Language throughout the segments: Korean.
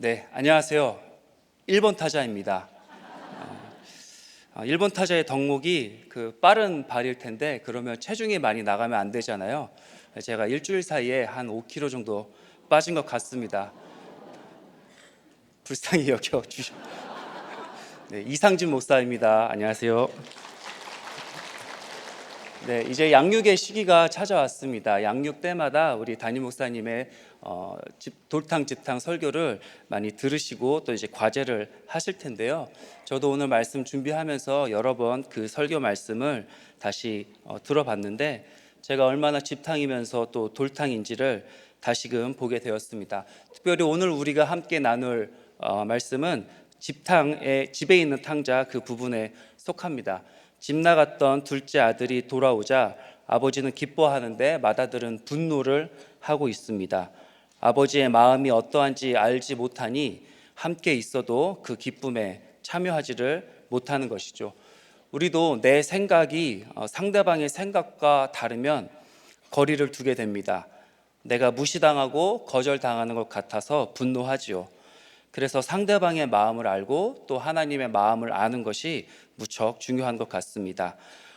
네, 안녕하세요. 1번 타자입니다. 1번 타자의 덕목이 빠른 발일 텐데 그러면 체중이 많이 나가면 안 되잖아요. 제가 일주일 사이에 한 5kg 정도 빠진 것 같습니다. 불쌍히 여겨 주셔. 네, 이상진 목사입니다. 안녕하세요. 네, 이제 양육의 시기가 찾아왔습니다. 양육 때마다 우리 담임 목사님의 돌탕 집탕 설교를 많이 들으시고 또 이제 과제를 하실 텐데요. 저도 오늘 말씀 준비하면서 여러 번 그 설교 말씀을 다시 들어봤는데 제가 얼마나 집탕이면서 또 돌탕인지를 다시금 보게 되었습니다. 특별히 오늘 우리가 함께 나눌 말씀은 집에 있는 탕자 그 부분에 속합니다. 집 나갔던 둘째 아들이 돌아오자 아버지는 기뻐하는데 맏아들은 분노를 하고 있습니다. 아버지의 마음이 어떠한지 알지 못하니 함께 있어도 그 기쁨에 참여하지를 못하는 것이죠. 우리도 내 생각이 상대방의 생각과 다르면 거리를 두게 됩니다. 내가 무시당하고 거절당하는 것 같아서 분노하지요. 그래서 상대방의 마음을 알고 또 하나님의 마음을 아는 것이 무척 중요한 것 같습니다.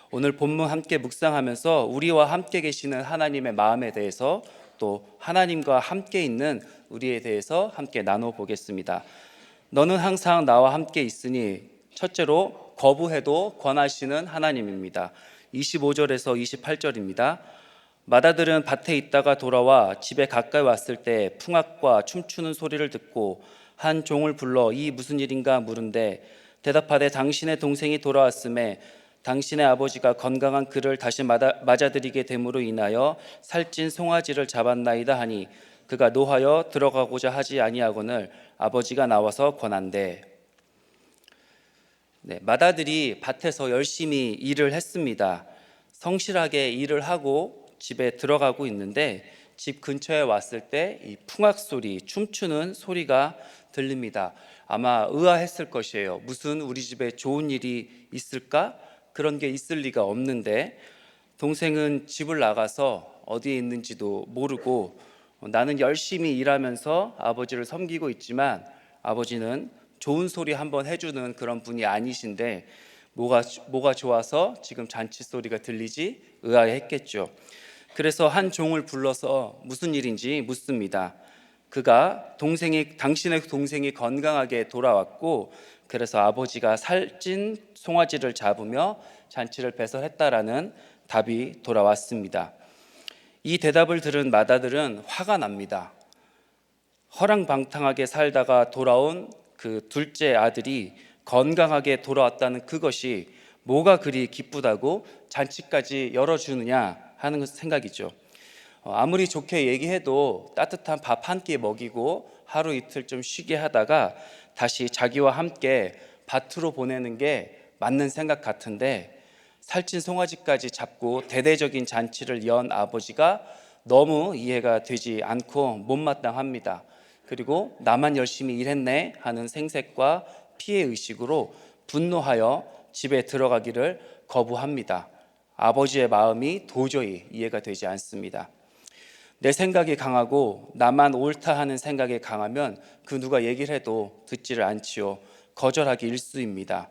오늘 본문 함께 묵상하면서 우리와 함께 계시는 하나님의 마음에 대해서 또 하나님과 함께 있는 우리에 대해서 함께 나눠보겠습니다. 너는 항상 나와 함께 있으니 첫째로 거부해도 권하시는 하나님입니다. 25절에서 28절입니다. 맏아들은 밭에 있다가 돌아와 집에 가까이 왔을 때 풍악과 춤추는 소리를 듣고 한 종을 불러 이 무슨 일인가 물은데 대답하되 당신의 동생이 돌아왔음에 당신의 아버지가 건강한 그를 다시 맞아들이게 됨으로 인하여 살찐 송아지를 잡았나이다 하니 그가 노하여 들어가고자 하지 아니하거늘 아버지가 나와서 권한대. 네, 맏아들이 밭에서 열심히 일을 했습니다. 성실하게 일을 하고 집에 들어가고 있는데 집 근처에 왔을 때 이 풍악 소리, 춤추는 소리가 들립니다. 아마 의아했을 것이에요. 무슨 우리 집에 좋은 일이 있을까? 그런 게 있을 리가 없는데 동생은 집을 나가서 어디에 있는지도 모르고 나는 열심히 일하면서 아버지를 섬기고 있지만 아버지는 좋은 소리 한번 해주는 그런 분이 아니신데 뭐가 좋아서 지금 잔치 소리가 들리지? 의아해했겠죠. 그래서 한 종을 불러서 무슨 일인지 묻습니다. 그가 당신의 동생이 건강하게 돌아왔고 그래서 아버지가 살찐 송아지를 잡으며 잔치를 배설했다라는 답이 돌아왔습니다. 이 대답을 들은 맏아들은 화가 납니다. 허랑방탕하게 살다가 돌아온 그 둘째 아들이 건강하게 돌아왔다는 그것이 뭐가 그리 기쁘다고 잔치까지 열어주느냐 하는 생각이죠. 아무리 좋게 얘기해도 따뜻한 밥 한 끼 먹이고 하루 이틀 좀 쉬게 하다가 다시 자기와 함께 밭으로 보내는 게 맞는 생각 같은데 살찐 송아지까지 잡고 대대적인 잔치를 연 아버지가 너무 이해가 되지 않고 못마땅합니다. 그리고 나만 열심히 일했네 하는 생색과 피해의식으로 분노하여 집에 들어가기를 거부합니다. 아버지의 마음이 도저히 이해가 되지 않습니다. 내 생각이 강하고 나만 옳다 하는 생각이 강하면 그 누가 얘기를 해도 듣지를 않지요. 거절하기 일쑤입니다.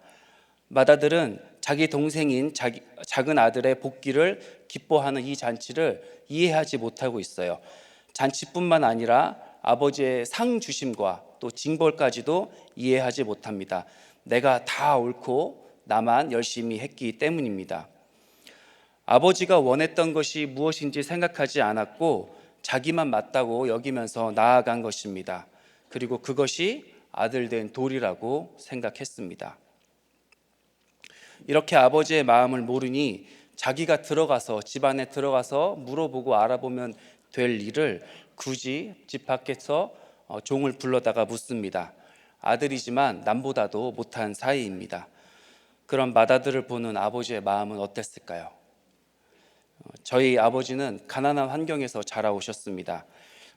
맏아들은 자기 동생인 작은 아들의 복귀를 기뻐하는 이 잔치를 이해하지 못하고 있어요. 잔치뿐만 아니라 아버지의 상 주심과 또 징벌까지도 이해하지 못합니다. 내가 다 옳고 나만 열심히 했기 때문입니다. 아버지가 원했던 것이 무엇인지 생각하지 않았고 자기만 맞다고 여기면서 나아간 것입니다. 그리고 그것이 아들 된 도리라고 생각했습니다. 이렇게 아버지의 마음을 모르니 자기가 집 안에 들어가서 물어보고 알아보면 될 일을 굳이 집 밖에서 종을 불러다가 묻습니다. 아들이지만 남보다도 못한 사이입니다. 그런 맏아들을 보는 아버지의 마음은 어땠을까요? 저희 아버지는 가난한 환경에서 자라오셨습니다.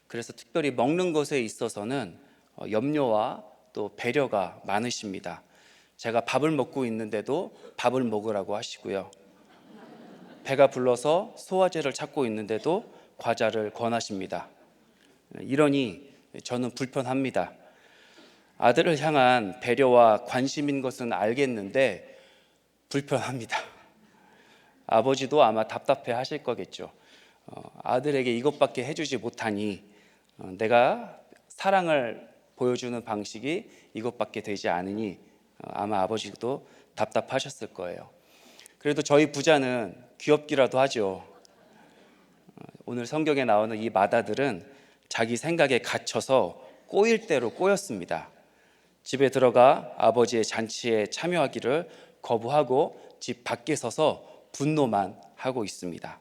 그래서 특별히 먹는 것에 있어서는 염려와 또 배려가 많으십니다. 제가 밥을 먹고 있는데도 밥을 먹으라고 하시고요. 배가 불러서 소화제를 찾고 있는데도 과자를 권하십니다. 이러니 저는 불편합니다. 아들을 향한 배려와 관심인 것은 알겠는데 불편합니다. 아버지도 아마 답답해 하실 거겠죠. 아들에게 이것밖에 해주지 못하니 내가 사랑을 보여주는 방식이 이것밖에 되지 않으니 아마 아버지도 답답하셨을 거예요. 그래도 저희 부자는 귀엽기라도 하죠. 오늘 성경에 나오는 이 맏아들은 자기 생각에 갇혀서 꼬일 대로 꼬였습니다. 집에 들어가 아버지의 잔치에 참여하기를 거부하고 집 밖에 서서 분노만 하고 있습니다.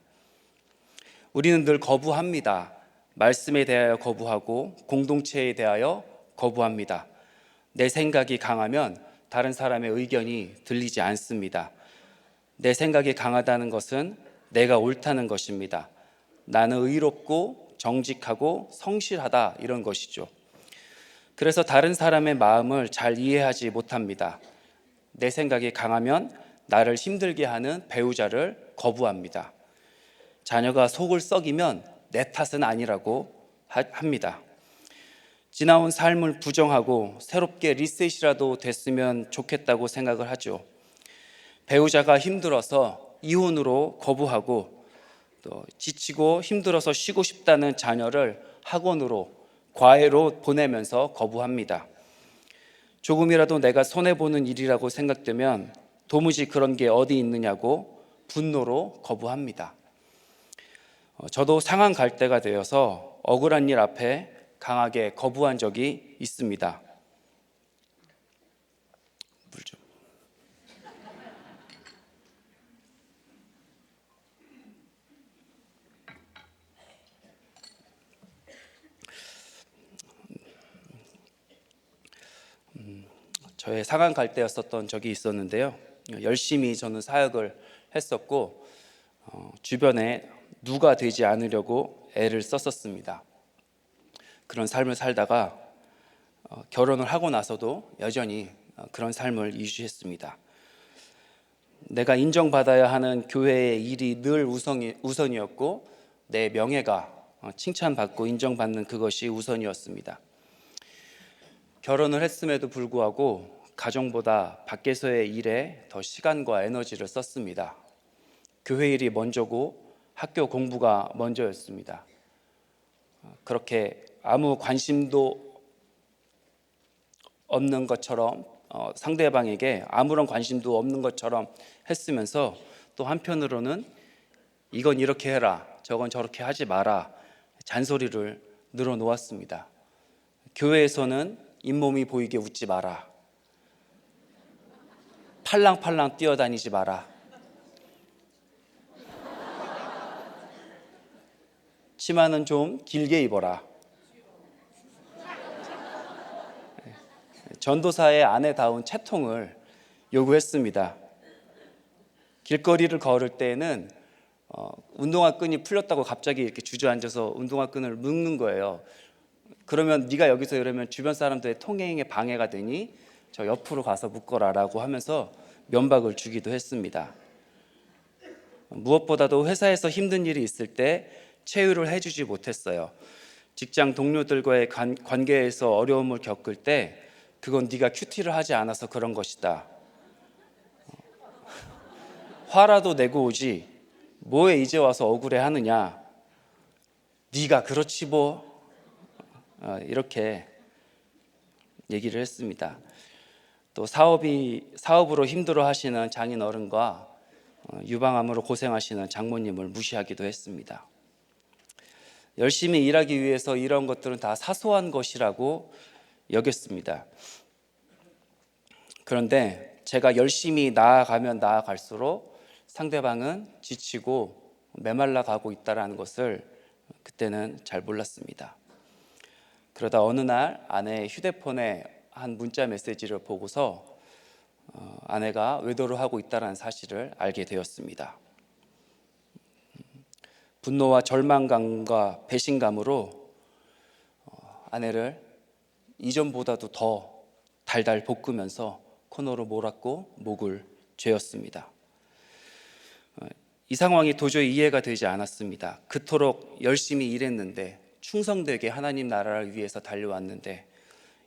우리는 늘 거부합니다. 말씀에 대하여 거부하고 공동체에 대하여 거부합니다. 내 생각이 강하면 다른 사람의 의견이 들리지 않습니다. 내 생각이 강하다는 것은 내가 옳다는 것입니다. 나는 의롭고 정직하고 성실하다, 이런 것이죠. 그래서 다른 사람의 마음을 잘 이해하지 못합니다. 내 생각이 강하면 나를 힘들게 하는 배우자를 거부합니다. 자녀가 속을 썩이면 내 탓은 아니라고 합니다. 지나온 삶을 부정하고 새롭게 리셋이라도 됐으면 좋겠다고 생각을 하죠. 배우자가 힘들어서 이혼으로 거부하고, 또 지치고 힘들어서 쉬고 싶다는 자녀를 학원으로, 과외로 보내면서 거부합니다. 조금이라도 내가 손해보는 일이라고 생각되면 도무지 그런 게 어디 있느냐고 분노로 거부합니다. 저도 상한 갈 때가 되어서 억울한 일 앞에 강하게 거부한 적이 있습니다. 물 좀. 저의 상한 갈 때였었던 적이 있었는데요. 열심히 저는 사역을 했었고 주변에 누가 되지 않으려고 애를 썼었습니다. 그런 삶을 살다가 결혼을 하고 나서도 여전히 그런 삶을 유지했습니다. 내가 인정받아야 하는 교회의 일이 늘 우선이었고 내 명예가 칭찬받고 인정받는 그것이 우선이었습니다. 결혼을 했음에도 불구하고 가정보다 밖에서의 일에 더 시간과 에너지를 썼습니다. 교회 일이 먼저고 학교 공부가 먼저였습니다. 그렇게 아무 관심도 없는 것처럼, 상대방에게 아무런 관심도 없는 것처럼 했으면서 또 한편으로는 이건 이렇게 해라, 저건 저렇게 하지 마라 잔소리를 늘어놓았습니다. 교회에서는 잇몸이 보이게 웃지 마라, 팔랑팔랑 뛰어다니지 마라, 치마는 좀 길게 입어라, 전도사의 아내다운 채통을 요구했습니다. 길거리를 걸을 때에는 운동화 끈이 풀렸다고 갑자기 이렇게 주저앉아서 운동화 끈을 묶는 거예요. 그러면 네가 여기서 이러면 주변 사람들의 통행에 방해가 되니 저 옆으로 가서 묶어라라고 하면서 면박을 주기도 했습니다. 무엇보다도 회사에서 힘든 일이 있을 때 체유를 해주지 못했어요. 직장 동료들과의 관계에서 어려움을 겪을 때 그건 네가 큐티를 하지 않아서 그런 것이다, 화라도 내고 오지 뭐에 이제 와서 억울해하느냐, 네가 그렇지 뭐, 이렇게 얘기를 했습니다. 또 사업으로 힘들어하시는 장인 어른과 유방암으로 고생하시는 장모님을 무시하기도 했습니다. 열심히 일하기 위해서 이런 것들은 다 사소한 것이라고 여겼습니다. 그런데 제가 열심히 나아가면 나아갈수록 상대방은 지치고 메말라 가고 있다는 것을 그때는 잘 몰랐습니다. 그러다 어느 날 아내의 휴대폰에 한 문자 메시지를 보고서 아내가 외도를 하고 있다는 사실을 알게 되었습니다. 분노와 절망감과 배신감으로 아내를 이전보다도 더 달달 볶으면서 코너로 몰았고 목을 죄었습니다. 이 상황이 도저히 이해가 되지 않았습니다. 그토록 열심히 일했는데, 충성되게 하나님 나라를 위해서 달려왔는데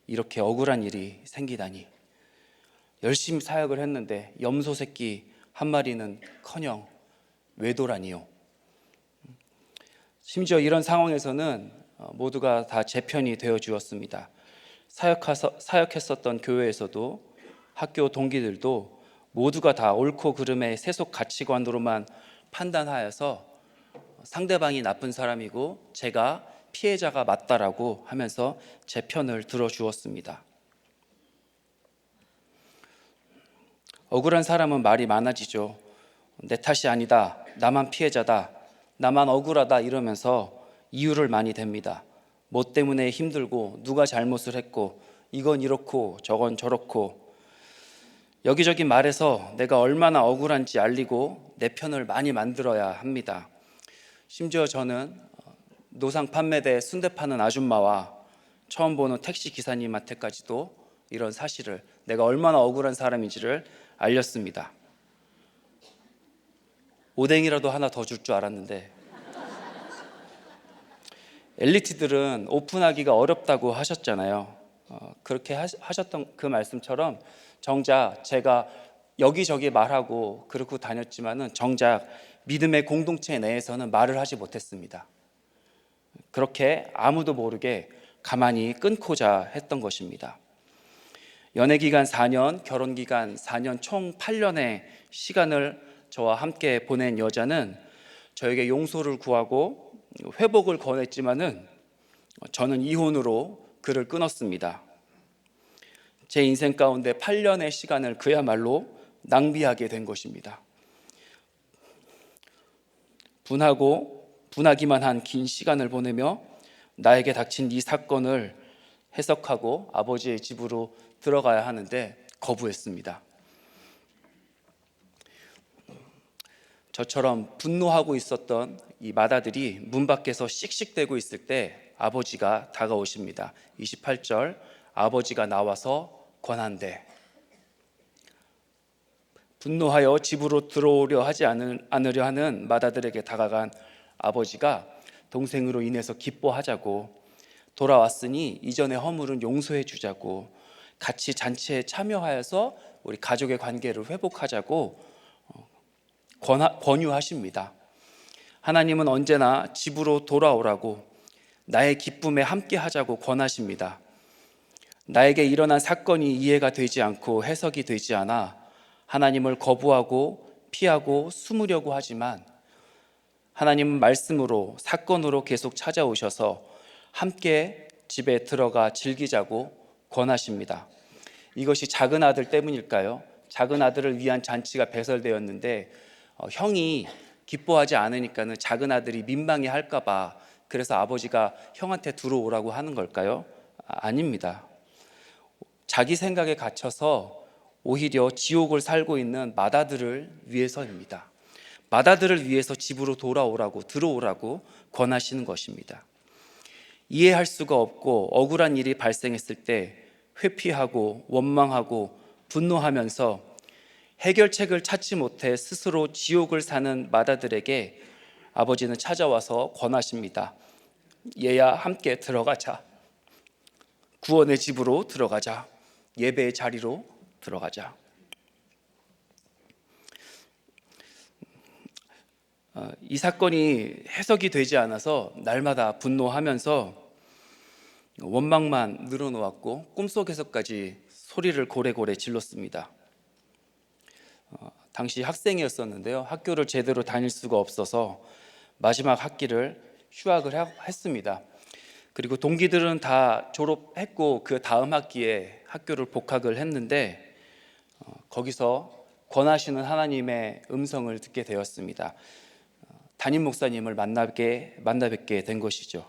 이렇게 억울한 일이 생기다니. 열심히 사역을 했는데 염소 새끼 한 마리는커녕 외도라니요. 심지어 이런 상황에서는 모두가 다 제 편이 되어 주었습니다. 사역했었던 교회에서도 학교 동기들도 모두가 다 옳고 그름의 세속 가치관으로만 판단하여서 상대방이 나쁜 사람이고 제가 피해자가 맞다라고 하면서 제 편을 들어주었습니다. 억울한 사람은 말이 많아지죠. 내 탓이 아니다, 나만 피해자다, 나만 억울하다 이러면서 이유를 많이 댑니다. 뭐 때문에 힘들고 누가 잘못을 했고 이건 이렇고 저건 저렇고 여기저기 말해서 내가 얼마나 억울한지 알리고 내 편을 많이 만들어야 합니다. 심지어 저는 노상 판매대 순대 파는 아줌마와 처음 보는 택시 기사님한테까지도 이런 사실을, 내가 얼마나 억울한 사람인지를 알렸습니다. 오뎅이라도 하나 더 줄 줄 알았는데, 엘리트들은 오픈하기가 어렵다고 하셨잖아요. 그렇게 하셨던 그 말씀처럼 정작 제가 여기저기 말하고 그러고 다녔지만은 정작 믿음의 공동체 내에서는 말을 하지 못했습니다. 그렇게 아무도 모르게 가만히 끊고자 했던 것입니다. 연애기간 4년, 결혼기간 4년, 총 8년의 시간을 저와 함께 보낸 여자는 저에게 용서를 구하고 회복을 권했지만은 저는 이혼으로 그를 끊었습니다. 제 인생 가운데 8년의 시간을 그야말로 낭비하게 된 것입니다. 분하기만 한 긴 시간을 보내며 나에게 닥친 이 사건을 해석하고 아버지의 집으로 들어가야 하는데 거부했습니다. 저처럼 분노하고 있었던 이 맏아들이 문 밖에서 씩씩대고 있을 때 아버지가 다가오십니다. 28절, 아버지가 나와서 권한대. 분노하여 집으로 들어오려 하지 않으려 하는 맏아들에게 다가간 아버지가 동생으로 인해서 기뻐하자고, 돌아왔으니 이전의 허물은 용서해 주자고, 같이 잔치에 참여하여서 우리 가족의 관계를 회복하자고 권유하십니다. 하나님은 언제나 집으로 돌아오라고, 나의 기쁨에 함께 하자고 권하십니다. 나에게 일어난 사건이 이해가 되지 않고 해석이 되지 않아 하나님을 거부하고 피하고 숨으려고 하지만 하나님은 말씀으로, 사건으로 계속 찾아오셔서 함께 집에 들어가 즐기자고 권하십니다. 이것이 작은 아들 때문일까요? 작은 아들을 위한 잔치가 배설되었는데 형이 기뻐하지 않으니까는 작은 아들이 민망해 할까 봐 그래서 아버지가 형한테 들어오라고 하는 걸까요? 아닙니다. 자기 생각에 갇혀서 오히려 지옥을 살고 있는 맏아들을 위해서입니다. 맏아들을 위해서 집으로 돌아오라고, 들어오라고 권하시는 것입니다. 이해할 수가 없고 억울한 일이 발생했을 때 회피하고 원망하고 분노하면서 해결책을 찾지 못해 스스로 지옥을 사는 맏아들에게 아버지는 찾아와서 권하십니다. 얘야, 함께 들어가자. 구원의 집으로 들어가자. 예배의 자리로 들어가자. 이 사건이 해석이 되지 않아서 날마다 분노하면서 원망만 늘어놓았고 꿈속에서까지 소리를 고래고래 질렀습니다. 당시 학생이었었는데요. 학교를 제대로 다닐 수가 없어서 마지막 학기를 휴학을 했습니다. 그리고 동기들은 다 졸업했고 그 다음 학기에 학교를 복학을 했는데 거기서 권하시는 하나님의 음성을 듣게 되었습니다. 담임 목사님을 만나 뵙게 된 것이죠.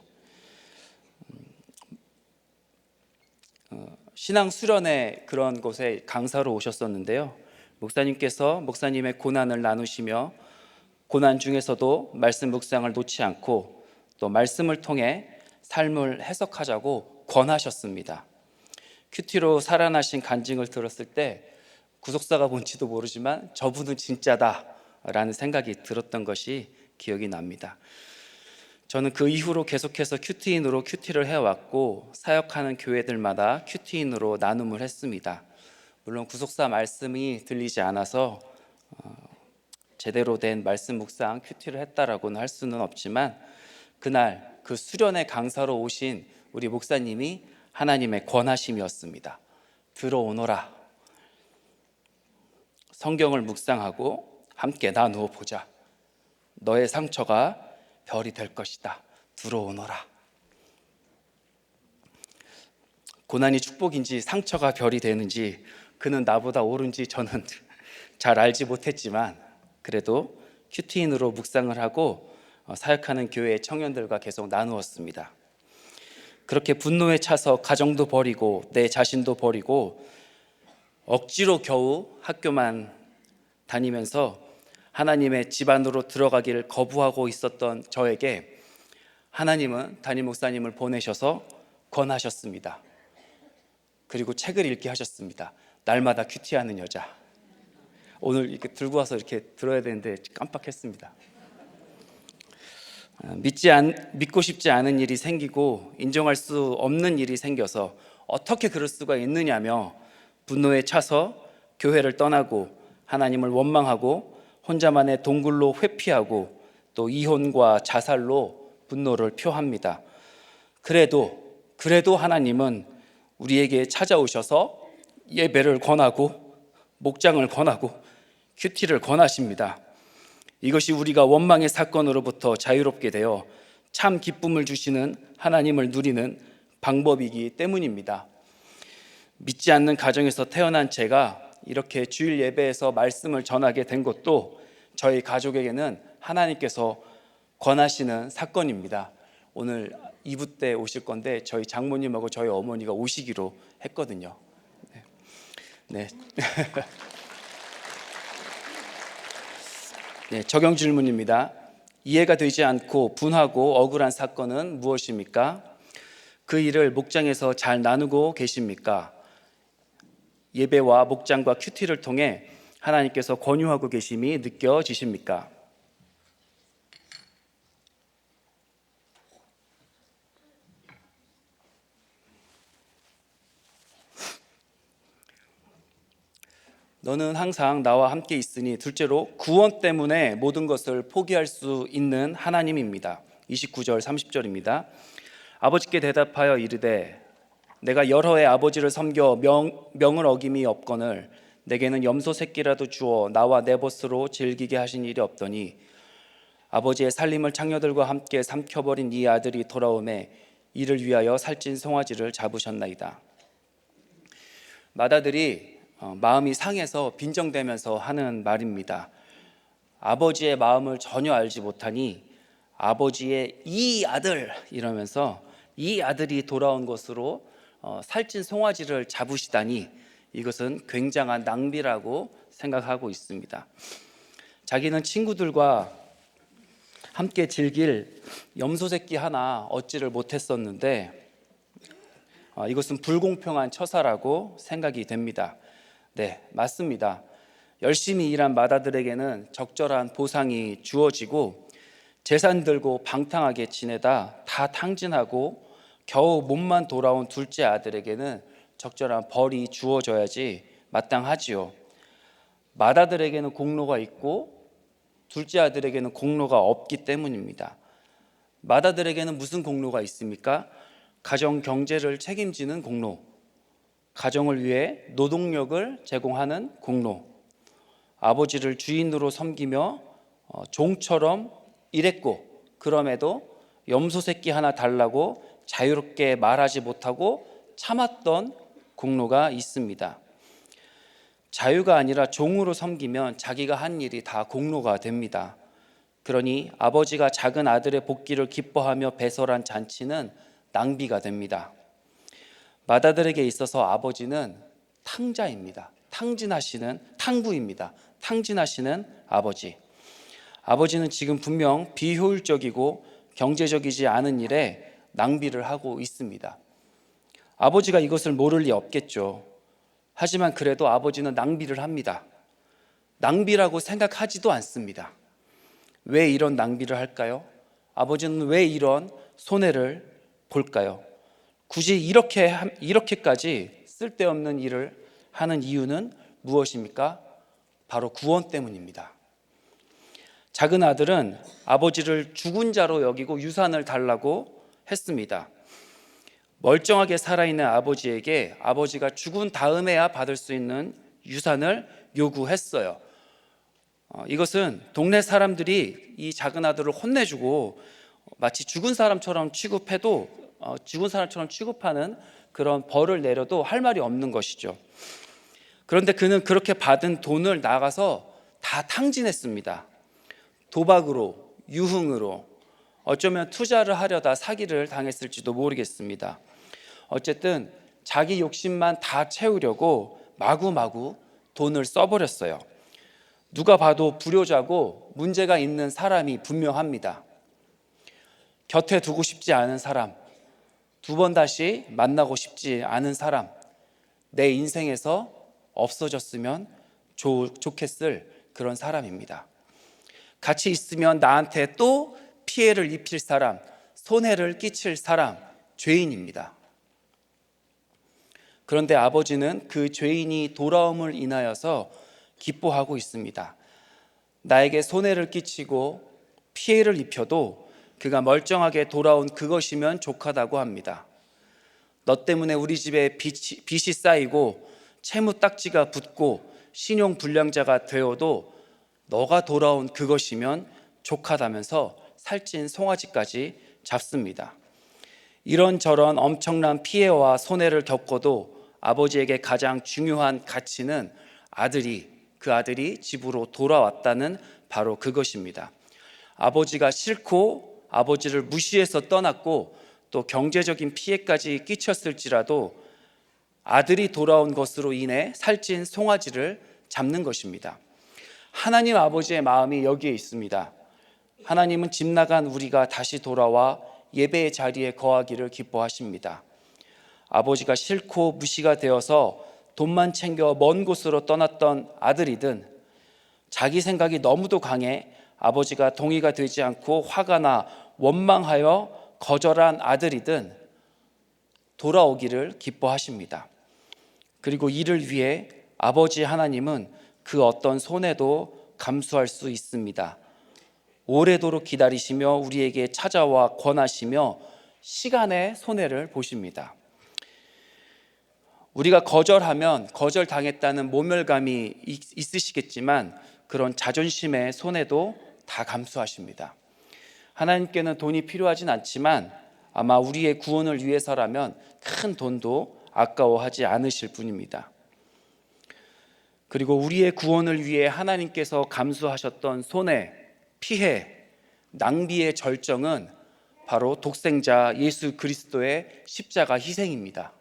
신앙 수련회 그런 곳에 강사로 오셨었는데요. 목사님께서 목사님의 고난을 나누시며 고난 중에서도 말씀 묵상을 놓지 않고 또 말씀을 통해 삶을 해석하자고 권하셨습니다. 큐티로 살아나신 간증을 들었을 때 구속사가 뭔지도 모르지만 저분은 진짜다 라는 생각이 들었던 것이 기억이 납니다. 저는 그 이후로 계속해서 큐티인으로 큐티를 해왔고 사역하는 교회들마다 큐티인으로 나눔을 했습니다. 물론 구속사 말씀이 들리지 않아서 제대로 된 말씀 묵상 큐티를 했다라고는 할 수는 없지만, 그날 그 수련의 강사로 오신 우리 목사님이 하나님의 권하심이었습니다. 들어오너라, 성경을 묵상하고 함께 나누어 보자. 너의 상처가 별이 될 것이다. 들어오너라. 고난이 축복인지 상처가 별이 되는지 그는 나보다 옳은지 저는 잘 알지 못했지만, 그래도 큐티인으로 묵상을 하고 사역하는 교회의 청년들과 계속 나누었습니다. 그렇게 분노에 차서 가정도 버리고 내 자신도 버리고 억지로 겨우 학교만 다니면서 하나님의 집 안으로 들어가기를 거부하고 있었던 저에게 하나님은 담임 목사님을 보내셔서 권하셨습니다. 그리고 책을 읽게 하셨습니다. 날마다 큐티하는 여자. 오늘 이렇게 들고 와서 이렇게 들어야 되는데 깜빡했습니다. 믿고 싶지 않은 일이 생기고 인정할 수 없는 일이 생겨서 어떻게 그럴 수가 있느냐며 분노에 차서 교회를 떠나고 하나님을 원망하고 혼자만의 동굴로 회피하고 또 이혼과 자살로 분노를 표합니다. 그래도 하나님은 우리에게 찾아오셔서 예배를 권하고 목장을 권하고 큐티를 권하십니다. 이것이 우리가 원망의 사건으로부터 자유롭게 되어 참 기쁨을 주시는 하나님을 누리는 방법이기 때문입니다. 믿지 않는 가정에서 태어난 제가 이렇게 주일 예배에서 말씀을 전하게 된 것도 저희 가족에게는 하나님께서 권하시는 사건입니다. 오늘 2부 때 오실 건데 저희 장모님하고 저희 어머니가 오시기로 했거든요. 네. 네, 적용 질문입니다. 이해가 되지 않고 분하고 억울한 사건은 무엇입니까? 그 일을 목장에서 잘 나누고 계십니까? 예배와 목장과 큐티를 통해 하나님께서 권유하고 계심이 느껴지십니까? 너는 항상 나와 함께 있으니, 둘째로 구원 때문에 모든 것을 포기할 수 있는 하나님입니다. 29절 30절입니다. 아버지께 대답하여 이르되 내가 여러 해 아버지를 섬겨 명을 어김이 없거늘 내게는 염소 새끼라도 주어 나와 내 벗으로 즐기게 하신 일이 없더니 아버지의 살림을 창녀들과 함께 삼켜버린 이 아들이 돌아오매 이를 위하여 살찐 송아지를 잡으셨나이다. 맏아들이 마음이 상해서 빈정대면서 하는 말입니다. 아버지의 마음을 전혀 알지 못하니 아버지의 이 아들 이러면서 이 아들이 돌아온 것으로 살찐 송아지를 잡으시다니 이것은 굉장한 낭비라고 생각하고 있습니다. 자기는 친구들과 함께 즐길 염소 새끼 하나 얻지를 못했었는데 이것은 불공평한 처사라고 생각이 됩니다. 네, 맞습니다. 열심히 일한 맏아들에게는 적절한 보상이 주어지고 재산 들고 방탕하게 지내다 다 탕진하고 겨우 몸만 돌아온 둘째 아들에게는 적절한 벌이 주어져야지 마땅하지요. 맏아들에게는 공로가 있고 둘째 아들에게는 공로가 없기 때문입니다. 맏아들에게는 무슨 공로가 있습니까? 가정 경제를 책임지는 공로, 가정을 위해 노동력을 제공하는 공로, 아버지를 주인으로 섬기며 종처럼 일했고 그럼에도 염소 새끼 하나 달라고 자유롭게 말하지 못하고 참았던 공로가 있습니다. 자유가 아니라 종으로 섬기면 자기가 한 일이 다 공로가 됩니다. 그러니 아버지가 작은 아들의 복귀를 기뻐하며 배설한 잔치는 낭비가 됩니다. 맏아들에게 있어서 아버지는 탕자입니다. 탕부입니다. 탕진하시는 아버지. 아버지는 지금 분명 비효율적이고 경제적이지 않은 일에 낭비를 하고 있습니다. 아버지가 이것을 모를 리 없겠죠. 하지만 그래도 아버지는 낭비를 합니다. 낭비라고 생각하지도 않습니다. 왜 이런 낭비를 할까요? 아버지는 왜 이런 손해를 볼까요? 굳이 이렇게까지 쓸데없는 일을 하는 이유는 무엇입니까? 바로 구원 때문입니다. 작은 아들은 아버지를 죽은 자로 여기고 유산을 달라고 했습니다. 멀쩡하게 살아있는 아버지에게 아버지가 죽은 다음에야 받을 수 있는 유산을 요구했어요. 이것은 동네 사람들이 이 작은 아들을 혼내주고 마치 죽은 사람처럼 취급하는 그런 벌을 내려도 할 말이 없는 것이죠. 그런데 그는 그렇게 받은 돈을 나가서 다 탕진했습니다. 도박으로, 유흥으로, 어쩌면 투자를 하려다 사기를 당했을지도 모르겠습니다. 어쨌든 자기 욕심만 다 채우려고 마구마구 돈을 써버렸어요. 누가 봐도 불효자고 문제가 있는 사람이 분명합니다. 곁에 두고 싶지 않은 사람, 두 번 다시 만나고 싶지 않은 사람, 내 인생에서 없어졌으면 좋겠을 그런 사람입니다. 같이 있으면 나한테 또 피해를 입힐 사람, 손해를 끼칠 사람, 죄인입니다. 그런데 아버지는 그 죄인이 돌아옴을 인하여서 기뻐하고 있습니다. 나에게 손해를 끼치고 피해를 입혀도 그가 멀쩡하게 돌아온 그것이면 족하다고 합니다. 너 때문에 우리 집에 빚이 쌓이고 채무 딱지가 붙고 신용 불량자가 되어도 너가 돌아온 그것이면 족하다면서 살찐 송아지까지 잡습니다. 이런저런 엄청난 피해와 손해를 겪어도 아버지에게 가장 중요한 가치는 그 아들이 집으로 돌아왔다는 바로 그것입니다. 아버지가 싫고 아버지를 무시해서 떠났고 또 경제적인 피해까지 끼쳤을지라도 아들이 돌아온 것으로 인해 살찐 송아지를 잡는 것입니다. 하나님 아버지의 마음이 여기에 있습니다. 하나님은 집 나간 우리가 다시 돌아와 예배의 자리에 거하기를 기뻐하십니다. 아버지가 싫고 무시가 되어서 돈만 챙겨 먼 곳으로 떠났던 아들이든 자기 생각이 너무도 강해 아버지가 동의가 되지 않고 화가 나 원망하여 거절한 아들이든 돌아오기를 기뻐하십니다. 그리고 이를 위해 아버지 하나님은 그 어떤 손해도 감수할 수 있습니다. 오래도록 기다리시며 우리에게 찾아와 권하시며 시간의 손해를 보십니다. 우리가 거절하면 거절당했다는 모멸감이 있으시겠지만 그런 자존심의 손해도 다 감수하십니다. 하나님께는 돈이 필요하진 않지만 아마 우리의 구원을 위해서라면 큰 돈도 아까워하지 않으실 분입니다. 그리고 우리의 구원을 위해 하나님께서 감수하셨던 손해, 피해, 낭비의 절정은 바로 독생자 예수 그리스도의 십자가 희생입니다.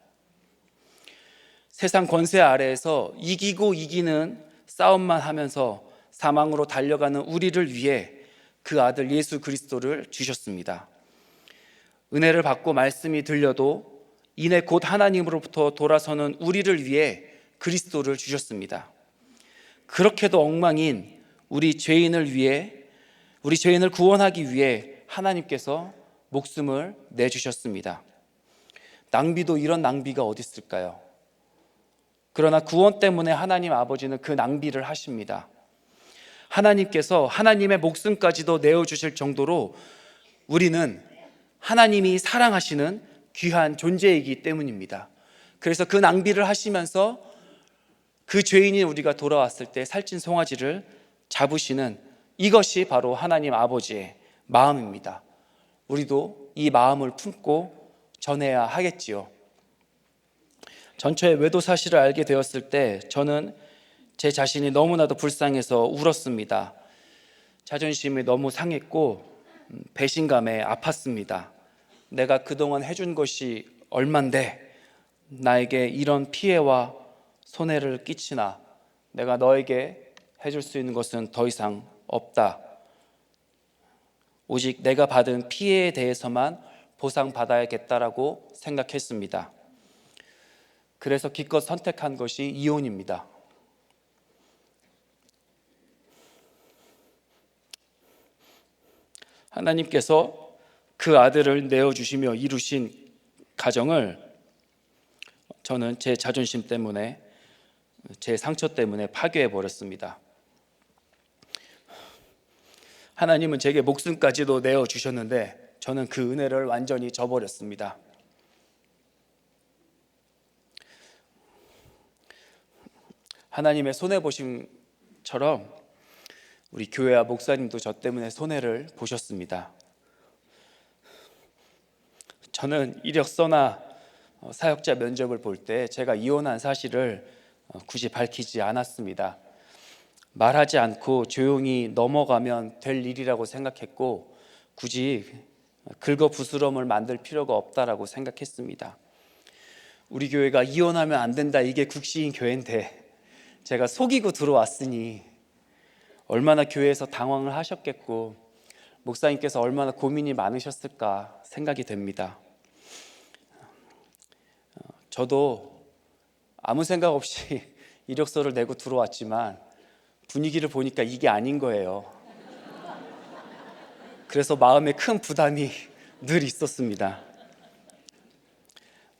세상 권세 아래에서 이기고 이기는 싸움만 하면서 사망으로 달려가는 우리를 위해 그 아들 예수 그리스도를 주셨습니다. 은혜를 받고 말씀이 들려도 이내 곧 하나님으로부터 돌아서는 우리를 위해 그리스도를 주셨습니다. 그렇게도 엉망인 우리 죄인을 구원하기 위해 하나님께서 목숨을 내주셨습니다. 낭비도 이런 낭비가 어디 있을까요? 그러나 구원 때문에 하나님 아버지는 그 낭비를 하십니다. 하나님께서 하나님의 목숨까지도 내어주실 정도로 우리는 하나님이 사랑하시는 귀한 존재이기 때문입니다. 그래서 그 낭비를 하시면서 그 죄인이 우리가 돌아왔을 때 살찐 송아지를 잡으시는 이것이 바로 하나님 아버지의 마음입니다. 우리도 이 마음을 품고 전해야 하겠지요. 전처의 외도 사실을 알게 되었을 때 저는 제 자신이 너무나도 불쌍해서 울었습니다. 자존심이 너무 상했고 배신감에 아팠습니다. 내가 그동안 해준 것이 얼만데 나에게 이런 피해와 손해를 끼치나. 내가 너에게 해줄 수 있는 것은 더 이상 없다. 오직 내가 받은 피해에 대해서만 보상받아야겠다라고 생각했습니다. 그래서 기껏 선택한 것이 이혼입니다. 하나님께서 그 아들을 내어주시며 이루신 가정을 저는 제 자존심 때문에, 제 상처 때문에 파괴해 버렸습니다. 하나님은 제게 목숨까지도 내어주셨는데 저는 그 은혜를 완전히 저버렸습니다. 하나님의 손해보심처럼 우리 교회와 목사님도 저 때문에 손해를 보셨습니다. 저는 이력서나 사역자 면접을 볼 때 제가 이혼한 사실을 굳이 밝히지 않았습니다. 말하지 않고 조용히 넘어가면 될 일이라고 생각했고 굳이 긁어부스럼을 만들 필요가 없다라고 생각했습니다. 우리 교회가 이혼하면 안 된다, 이게 국시인 교회인데 제가 속이고 들어왔으니 얼마나 교회에서 당황을 하셨겠고 목사님께서 얼마나 고민이 많으셨을까 생각이 됩니다. 저도 아무 생각 없이 이력서를 내고 들어왔지만 분위기를 보니까 이게 아닌 거예요. 그래서 마음에 큰 부담이 늘 있었습니다.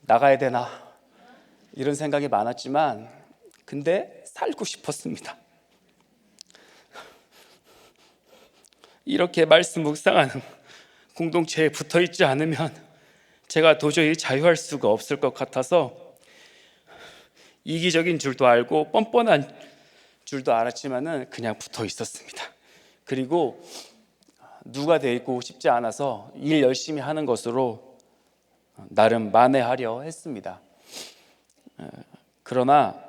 나가야 되나 이런 생각이 많았지만 근데 살고 싶었습니다. 이렇게 말씀 묵상하는 공동체에 붙어 있지 않으면 제가 도저히 자유할 수가 없을 것 같아서 이기적인 줄도 알고 뻔뻔한 줄도 알았지만은 그냥 붙어 있었습니다. 그리고 누가 되고 싶지 않아서 일 열심히 하는 것으로 나름 만회하려 했습니다. 그러나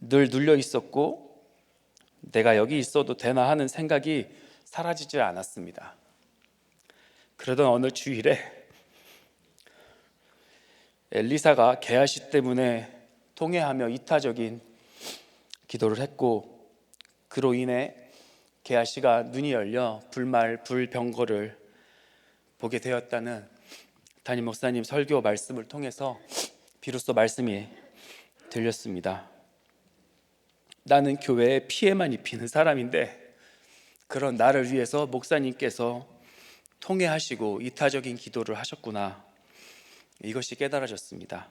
늘 눌려 있었고 내가 여기 있어도 되나 하는 생각이 사라지질 않았습니다. 그러던 어느 주일에 엘리사가 게하시 때문에 통회하며 이타적인 기도를 했고 그로 인해 게하시가 눈이 열려 불말 불병거를 보게 되었다는 담임 목사님 설교 말씀을 통해서 비로소 말씀이 들렸습니다. 나는 교회에 피해만 입히는 사람인데 그런 나를 위해서 목사님께서 통회하시고 이타적인 기도를 하셨구나, 이것이 깨달아졌습니다.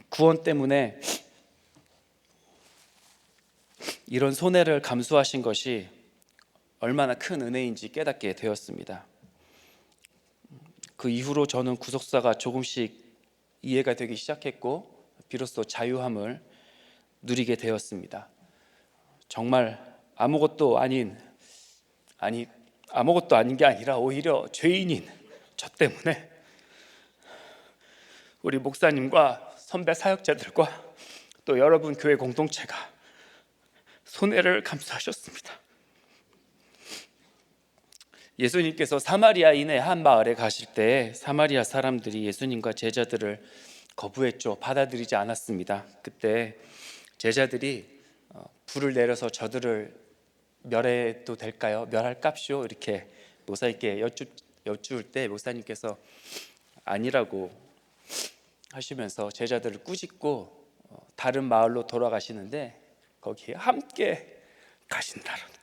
구원 때문에 이런 손해를 감수하신 것이 얼마나 큰 은혜인지 깨닫게 되었습니다. 그 이후로 저는 구속사가 조금씩 이해가 되기 시작했고 비로소 자유함을 누리게 되었습니다. 정말 아무것도 아닌 게 아니라 오히려 죄인인 저 때문에 우리 목사님과 선배 사역자들과 또 여러분 교회 공동체가 손해를 감수하셨습니다. 예수님께서 사마리아인의 한 마을에 가실 때 사마리아 사람들이 예수님과 제자들을 거부했죠. 받아들이지 않았습니다. 그때 제자들이 불을 내려서 저들을 멸해도 될까요? 멸할 값이요? 이렇게 목사님께 여쭈을 때 목사님께서 아니라고 하시면서 제자들을 꾸짖고 다른 마을로 돌아가시는데 거기에 함께 가신다라는,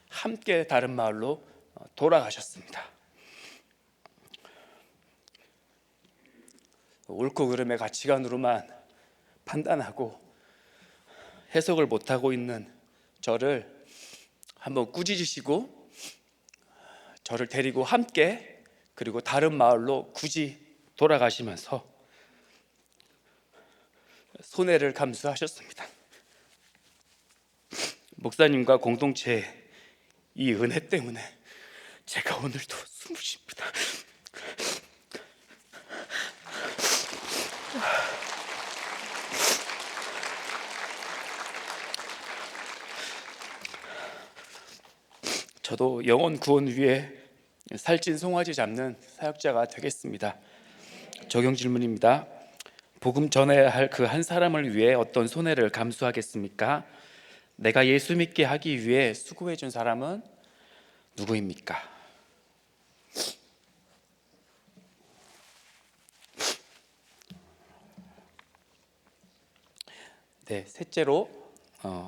함께 다른 마을로 돌아가셨습니다. 옳고 그름의 가치관으로만 판단하고 해석을 못하고 있는 저를 한번 꾸짖으시고 저를 데리고 함께 그리고 다른 마을로 굳이 돌아가시면서 손해를 감수하셨습니다. 목사님과 공동체의 이 은혜 때문에 제가 오늘도 숨을 쉽니다. 저도 영혼 구원 위에 살찐 송아지 잡는 사역자가 되겠습니다. 적용 질문입니다. 복음 전해야 할 그 한 사람을 위해 어떤 손해를 감수하겠습니까? 내가 예수 믿게 하기 위해 수고해 준 사람은 누구입니까? 네, 셋째로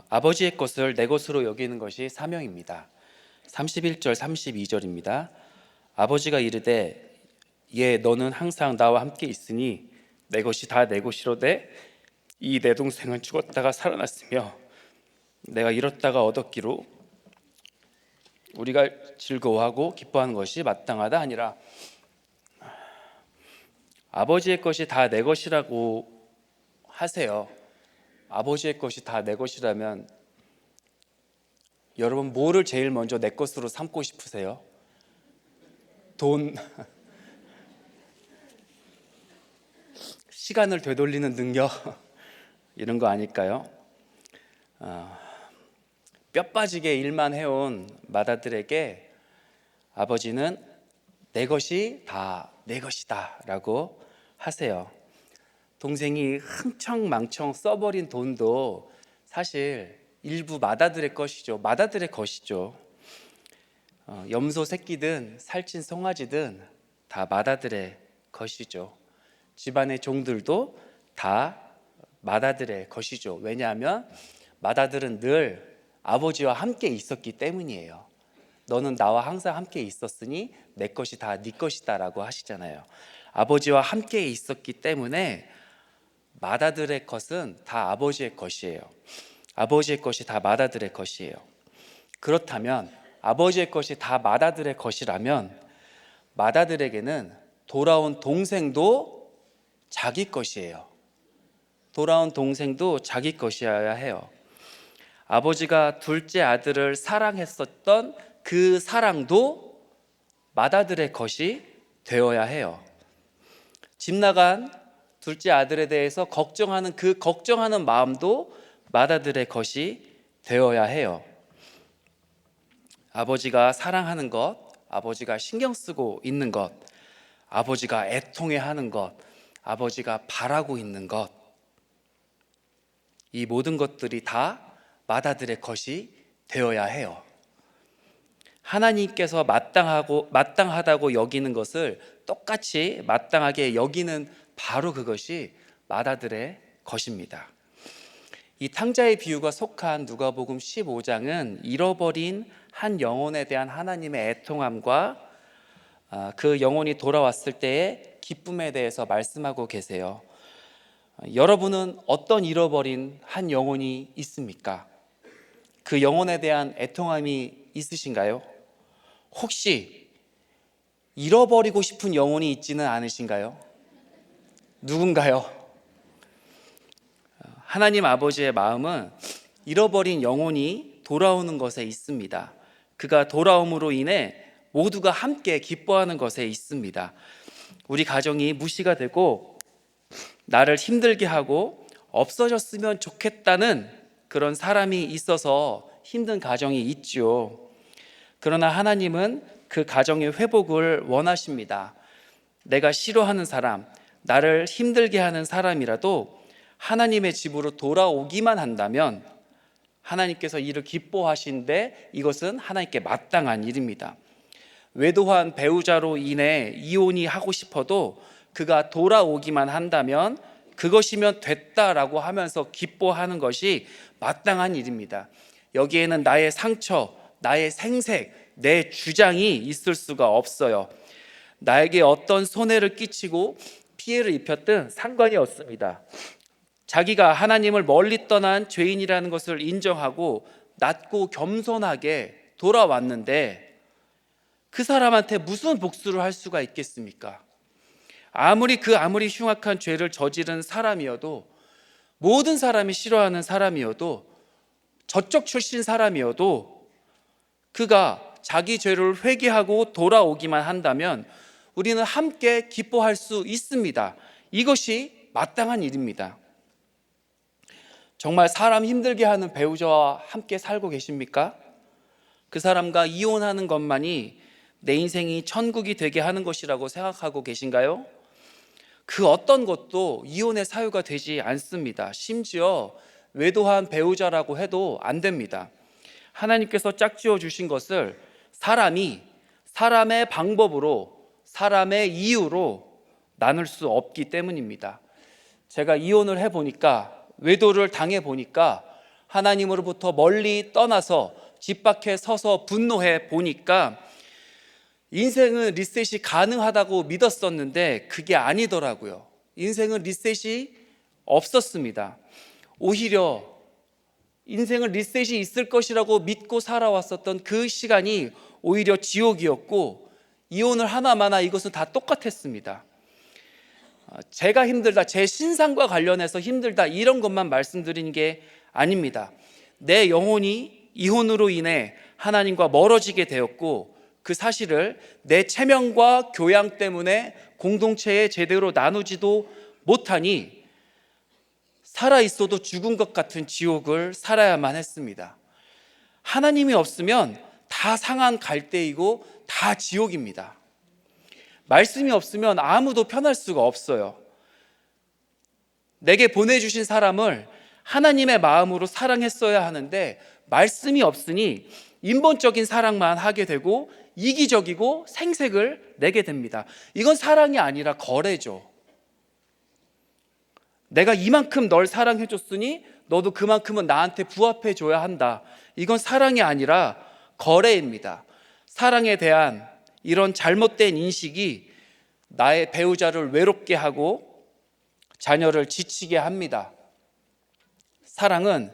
아버지의 것을 내 것으로 여기는 것이 사명입니다. 31절 32절입니다. 아버지가 이르되 예 너는 항상 나와 함께 있으니 내 것이 다 내 것이로되 이 내 동생은 죽었다가 살아났으며 내가 잃었다가 얻었기로 우리가 즐거워하고 기뻐하는 것이 마땅하다 하니라. 아버지의 것이 다 내 것이라고 하세요. 아버지의 것이 다 내 것이라면 여러분 뭐를 제일 먼저 내 것으로 삼고 싶으세요? 돈, 시간을 되돌리는 능력 이런 거 아닐까요? 뼈 빠지게 일만 해온 맏아들에게 아버지는 내 것이 다 내 것이다 라고 하세요. 동생이 흥청망청 써버린 돈도 사실 일부 맏아들의 것이죠. 맏아들의 것이죠. 염소 새끼든 살찐 송아지든 다 맏아들의 것이죠. 집안의 종들도 다 맏아들의 것이죠. 왜냐하면 맏아들은 늘 아버지와 함께 있었기 때문이에요. 너는 나와 항상 함께 있었으니 내 것이 다 네 것이다 라고 하시잖아요. 아버지와 함께 있었기 때문에 맏아들의 것은 다 아버지의 것이에요. 아버지의 것이 다 맏아들의 것이에요. 그렇다면 아버지의 것이 다 맏아들의 것이라면 맏아들에게는 돌아온 동생도 자기 것이에요. 돌아온 동생도 자기 것이어야 해요. 아버지가 둘째 아들을 사랑했었던 그 사랑도 맏아들의 것이 되어야 해요. 집 나간 둘째 아들에 대해서 걱정하는 그 걱정하는 마음도 맏아들의 것이 되어야 해요. 아버지가 사랑하는 것, 아버지가 신경 쓰고 있는 것, 아버지가 애통해하는 것, 아버지가 바라고 있는 것, 이 모든 것들이 다 맏아들의 것이 되어야 해요. 하나님께서 마땅하다고 여기는 것을 똑같이 마땅하게 여기는 바로 그것이 맏아들의 것입니다. 이 탕자의 비유가 속한 누가복음 15장은 잃어버린 한 영혼에 대한 하나님의 애통함과 그 영혼이 돌아왔을 때의 기쁨에 대해서 말씀하고 계세요. 여러분은 어떤 잃어버린 한 영혼이 있습니까? 그 영혼에 대한 애통함이 있으신가요? 혹시 잃어버리고 싶은 영혼이 있지는 않으신가요? 누군가요? 하나님 아버지의 마음은 잃어버린 영혼이 돌아오는 것에 있습니다. 그가 돌아옴으로 인해 모두가 함께 기뻐하는 것에 있습니다. 우리 가정이 무시가 되고 나를 힘들게 하고 없어졌으면 좋겠다는 그런 사람이 있어서 힘든 가정이 있죠. 그러나 하나님은 그 가정의 회복을 원하십니다. 내가 싫어하는 사람, 나를 힘들게 하는 사람이라도 하나님의 집으로 돌아오기만 한다면 하나님께서 이를 기뻐하신데 이것은 하나님께 마땅한 일입니다. 외도한 배우자로 인해 이혼이 하고 싶어도 그가 돌아오기만 한다면 그것이면 됐다라고 하면서 기뻐하는 것이 마땅한 일입니다. 여기에는 나의 상처, 나의 생색, 내 주장이 있을 수가 없어요. 나에게 어떤 손해를 끼치고 피해를 입혔든 상관이 없습니다. 자기가 하나님을 멀리 떠난 죄인이라는 것을 인정하고 낮고 겸손하게 돌아왔는데 그 사람한테 무슨 복수를 할 수가 있겠습니까? 아무리 흉악한 죄를 저지른 사람이어도, 모든 사람이 싫어하는 사람이어도, 저쪽 출신 사람이어도 그가 자기 죄를 회개하고 돌아오기만 한다면 우리는 함께 기뻐할 수 있습니다. 이것이 마땅한 일입니다. 정말 사람 힘들게 하는 배우자와 함께 살고 계십니까? 그 사람과 이혼하는 것만이 내 인생이 천국이 되게 하는 것이라고 생각하고 계신가요? 그 어떤 것도 이혼의 사유가 되지 않습니다. 심지어 외도한 배우자라고 해도 안 됩니다. 하나님께서 짝지어 주신 것을 사람이 사람의 방법으로, 사람의 이유로 나눌 수 없기 때문입니다. 제가 이혼을 해보니까, 외도를 당해보니까 하나님으로부터 멀리 떠나서 집 밖에 서서 분노해 보니까 인생은 리셋이 가능하다고 믿었었는데 그게 아니더라고요. 인생은 리셋이 없었습니다. 오히려 인생은 리셋이 있을 것이라고 믿고 살아왔었던 그 시간이 오히려 지옥이었고, 이혼을 하나마나 이것은 다 똑같았습니다. 제가 힘들다, 제 신상과 관련해서 힘들다, 이런 것만 말씀드리는 게 아닙니다. 내 영혼이 이혼으로 인해 하나님과 멀어지게 되었고, 그 사실을 내 체면과 교양 때문에 공동체에 제대로 나누지도 못하니 살아있어도 죽은 것 같은 지옥을 살아야만 했습니다. 하나님이 없으면 다 상한 갈대이고 다 지옥입니다. 말씀이 없으면 아무도 편할 수가 없어요. 내게 보내주신 사람을 하나님의 마음으로 사랑했어야 하는데 말씀이 없으니 인본적인 사랑만 하게 되고 이기적이고 생색을 내게 됩니다. 이건 사랑이 아니라 거래죠. 내가 이만큼 널 사랑해 줬으니 너도 그만큼은 나한테 부합해 줘야 한다. 이건 사랑이 아니라 거래입니다. 사랑에 대한 이런 잘못된 인식이 나의 배우자를 외롭게 하고 자녀를 지치게 합니다. 사랑은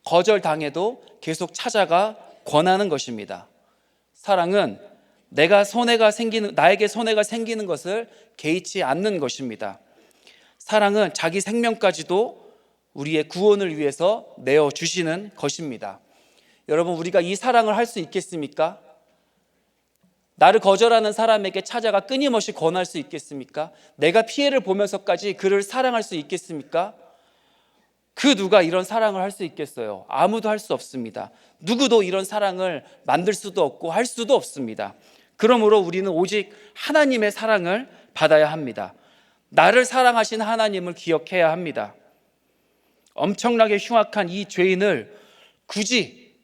거절당해도 계속 찾아가 권하는 것입니다. 사랑은 나에게 손해가 생기는 것을 개의치 않는 것입니다. 사랑은 자기 생명까지도 우리의 구원을 위해서 내어주시는 것입니다. 여러분, 우리가 이 사랑을 할 수 있겠습니까? 나를 거절하는 사람에게 찾아가 끊임없이 권할 수 있겠습니까? 내가 피해를 보면서까지 그를 사랑할 수 있겠습니까? 그 누가 이런 사랑을 할 수 있겠어요? 아무도 할 수 없습니다. 누구도 이런 사랑을 만들 수도 없고 할 수도 없습니다. 그러므로 우리는 오직 하나님의 사랑을 받아야 합니다. 나를 사랑하신 하나님을 기억해야 합니다. 엄청나게 흉악한 이 죄인을 굳이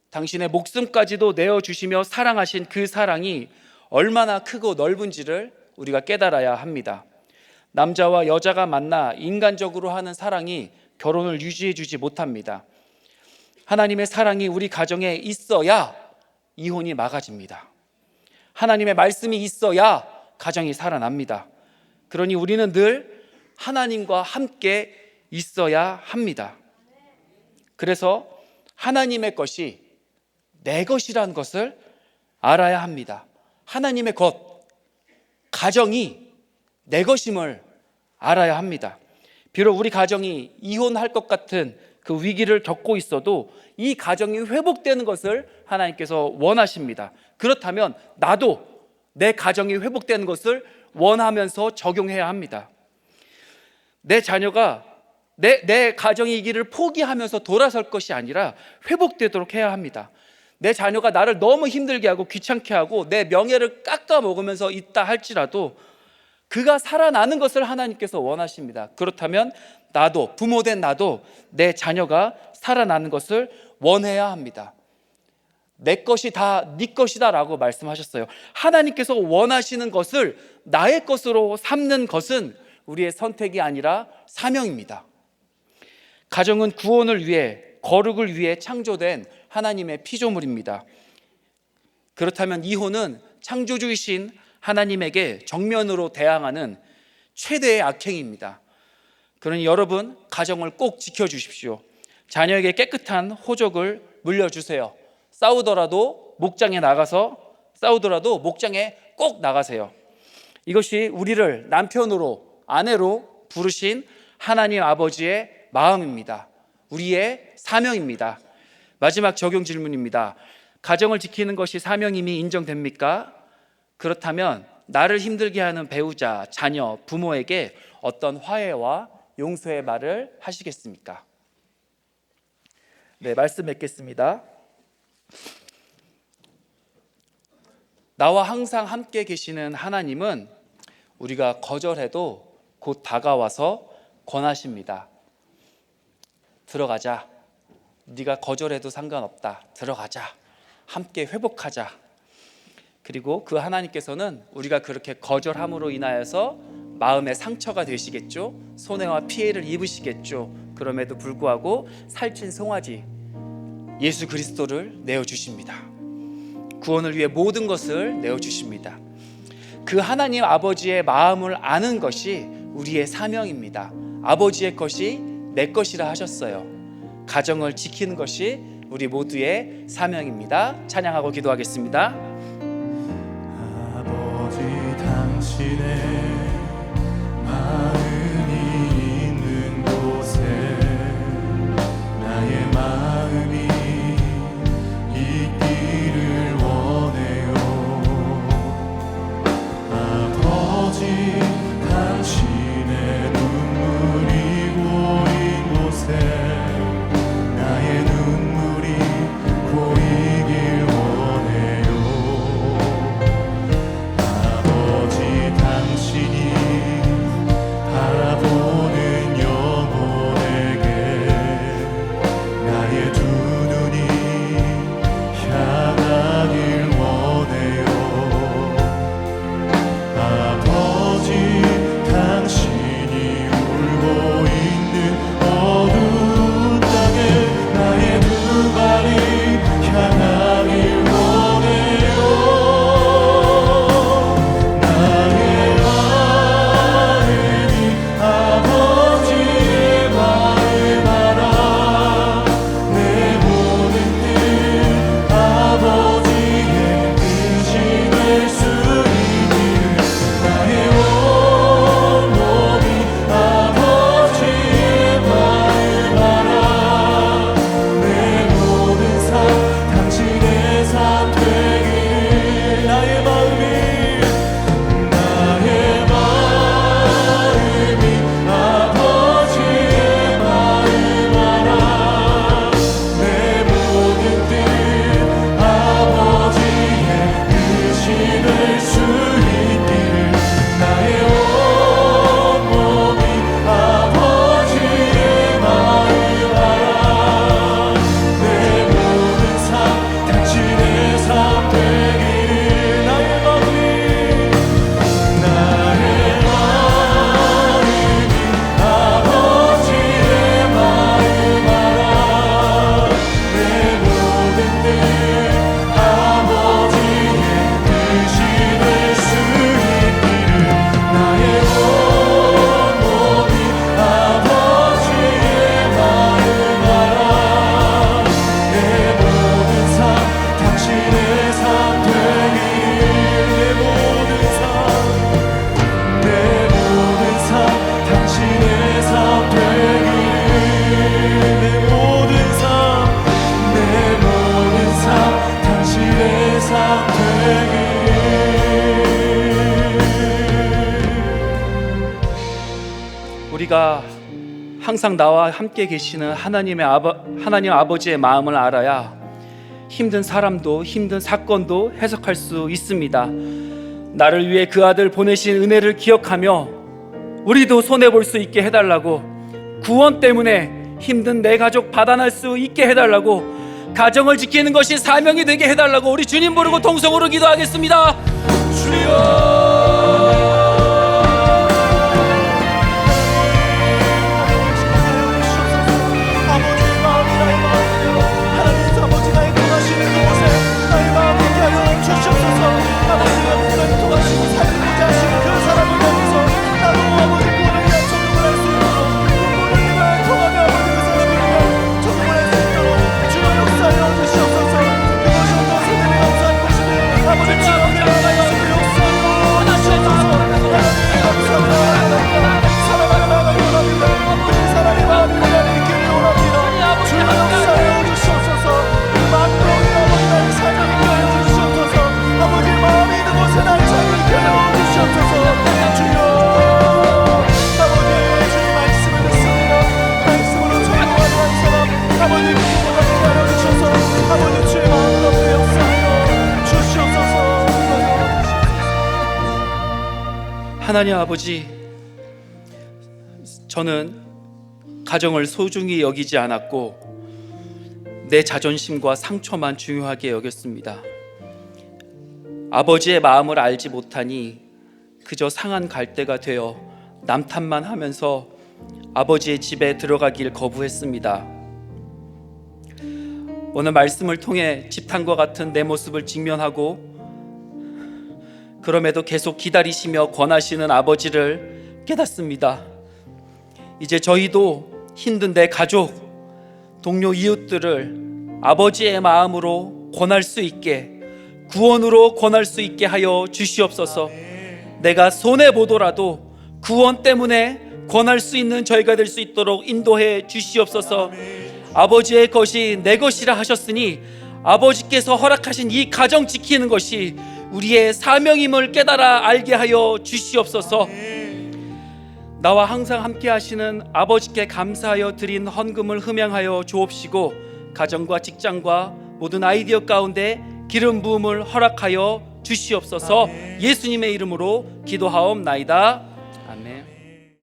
당신의 목숨까지도 내어주시며 사랑하신 그 사랑이 얼마나 크고 넓은지를 우리가 깨달아야 합니다. 남자와 여자가 만나 인간적으로 하는 사랑이 결혼을 유지해주지 못합니다. 하나님의 사랑이 우리 가정에 있어야 이혼이 막아집니다. 하나님의 말씀이 있어야 가정이 살아납니다. 그러니 우리는 늘 하나님과 함께 있어야 합니다. 그래서 하나님의 것이 내 것이라는 것을 알아야 합니다. 하나님의 것, 가정이 내 것임을 알아야 합니다. 비록 우리 가정이 이혼할 것 같은 그 위기를 겪고 있어도 이 가정이 회복되는 것을 하나님께서 원하십니다. 그렇다면 나도 내 가정이 회복되는 것을 원하면서 적용해야 합니다. 내 자녀가 내 가정의 이 길을 포기하면서 돌아설 것이 아니라 회복되도록 해야 합니다. 내 자녀가 나를 너무 힘들게 하고 귀찮게 하고 내 명예를 깎아 먹으면서 있다 할지라도 그가 살아나는 것을 하나님께서 원하십니다. 그렇다면 나도, 부모된 나도 내 자녀가 살아나는 것을 원해야 합니다. 내 것이 다 네 것이다 라고 말씀하셨어요. 하나님께서 원하시는 것을 나의 것으로 삼는 것은 우리의 선택이 아니라 사명입니다. 가정은 구원을 위해, 거룩을 위해 창조된 하나님의 피조물입니다. 그렇다면 이혼은 창조주이신 하나님에게 정면으로 대항하는 최대의 악행입니다. 그러니 여러분, 가정을 꼭 지켜주십시오. 자녀에게 깨끗한 호적을 물려주세요. 싸우더라도 목장에 꼭 나가세요. 이것이 우리를 남편으로, 아내로 부르신 하나님 아버지의 마음입니다. 우리의 사명입니다. 마지막 적용 질문입니다. 가정을 지키는 것이 사명임이 인정됩니까? 그렇다면 나를 힘들게 하는 배우자, 자녀, 부모에게 어떤 화해와 용서의 말을 하시겠습니까? 네, 말씀 맺겠습니다. 나와 항상 함께 계시는 하나님은 우리가 거절해도 곧 다가와서 권하십니다. 들어가자. 네가 거절해도 상관없다. 들어가자. 함께 회복하자. 그리고 그 하나님께서는 우리가 그렇게 거절함으로 인하여서 마음의 상처가 되시겠죠. 손해와 피해를 입으시겠죠. 그럼에도 불구하고 살찐 송아지, 예수 그리스도를 내어주십니다. 구원을 위해 모든 것을 내어주십니다. 그 하나님 아버지의 마음을 아는 것이 우리의 사명입니다. 아버지의 것이 내 것이라 하셨어요. 가정을 지키는 것이 우리 모두의 사명입니다. 찬양하고 기도하겠습니다. 아버지 당신의 마음이 있는 곳에 나의 마음이 있기를 원해요. 아버지 당신의 눈물이 고인 곳에 나의 눈물이 고이길 원해요. 아버지 당신이 바라보는 영혼에게 나의 두 눈이 향하길 원해요. 아버지 당신이 울고 있는 어두운 땅에 나의 두 발이 향하길 원해요. 나의 마음이 아버지의 마음 알아. 내 모든 뜻 아버지의 뜻이 될 수 있기를 나의 온몸이 아버지의 마음 알아. 내 모든 삶 당신의 삶 되길. 나의 마음이 아버지의 마음 알아. 내 모든 뜻 아버지의 뜻이 될 수 있기를. 나의 온몸이 아버지의 마음 알아. 내 모든 삶 당신의 삶 되기를. 나의 마음이 아버지의 마음 알아. 내 모든 뜻 아버지의 뜻이 될 수 있기를. 나의 온몸이 아버지의 마음 알아. 내 모든 삶 당신의 삶 되기를. 내 모든 삶 내 모든 삶 당신의 삶 되기를. 내 모든 삶 당신의 삶 되기를. 우리가 항상 나와 함께 계시는 하나님 아버지의 마음을 알아야 힘든 사람도 힘든 사건도 해석할 수 있습니다. 나를 위해 그 아들 보내신 은혜를 기억하며 우리도 손해볼 수 있게 해달라고, 구원 때문에 힘든 내 가족 받아날 수 있게 해달라고, 가정을 지키는 것이 사명이 되게 해달라고 우리 주님 부르고 통성으로 기도하겠습니다. 주여! 아버지의 마음이 나의 마음이요. 하나님 아버지 나의 통하시는 그곳에 나의 마음을 하여 주시옵소서. 아버지가 나를 통하시고 살리고자 하시는 그 사람을 향해서 나도 아버지 구원을 위한 적용을 할 수 있도록, 구원을 위한 통하며 아버지 그 사람을 위한 적용을 할 수 있도록 주여 역사하여 주시옵소서. 그것이 어떤 세대에 감사한 것이니 아버지 주여 역사하여 주시옵소서. 하나님 감사합니다. 사랑하는 마음을 원합니다. 우리 사랑의 마음이 우리 안에 있기를 원합니다. 주여 역사하여 주시옵소서. 그 마음으로 우리 아버지 나의 삶을 이끌어 주시옵소서. 아버지의 마음이 있는 곳에 나의 삶을 이끌어 주시옵소서. 주여 아버지 주의 말씀을 듣습니다. 말씀으로 전도하는 한 사람 아버지 그보다 하여 주셔서 아버지 주의 마음 가운데 역사하여 주시옵소서. 하나님 아버지, 저는 가정을 소중히 여기지 않았고 내 자존심과 상처만 중요하게 여겼습니다. 아버지의 마음을 알지 못하니 그저 상한 갈대가 되어 남 탓만 하면서 아버지의 집에 들어가길 거부했습니다. 오늘 말씀을 통해 집탐과 같은 내 모습을 직면하고 그럼에도 계속 기다리시며 권하시는 아버지를 깨닫습니다. 이제 저희도 힘든 내 가족, 동료, 이웃들을 아버지의 마음으로 권할 수 있게, 구원으로 권할 수 있게 하여 주시옵소서. 내가 손해보더라도 구원 때문에 권할 수 있는 저희가 될 수 있도록 인도해 주시옵소서. 아버지의 것이 내 것이라 하셨으니 아버지께서 허락하신 이 가정 지키는 것이 우리의 사명임을 깨달아 알게 하여 주시옵소서. 나와 항상 함께 하시는 아버지께 감사하여 드린 헌금을 흠양하여 주옵시고 가정과 직장과 모든 아이디어 가운데 기름 부음을 허락하여 주시옵소서. 예수님의 이름으로 기도하옵나이다.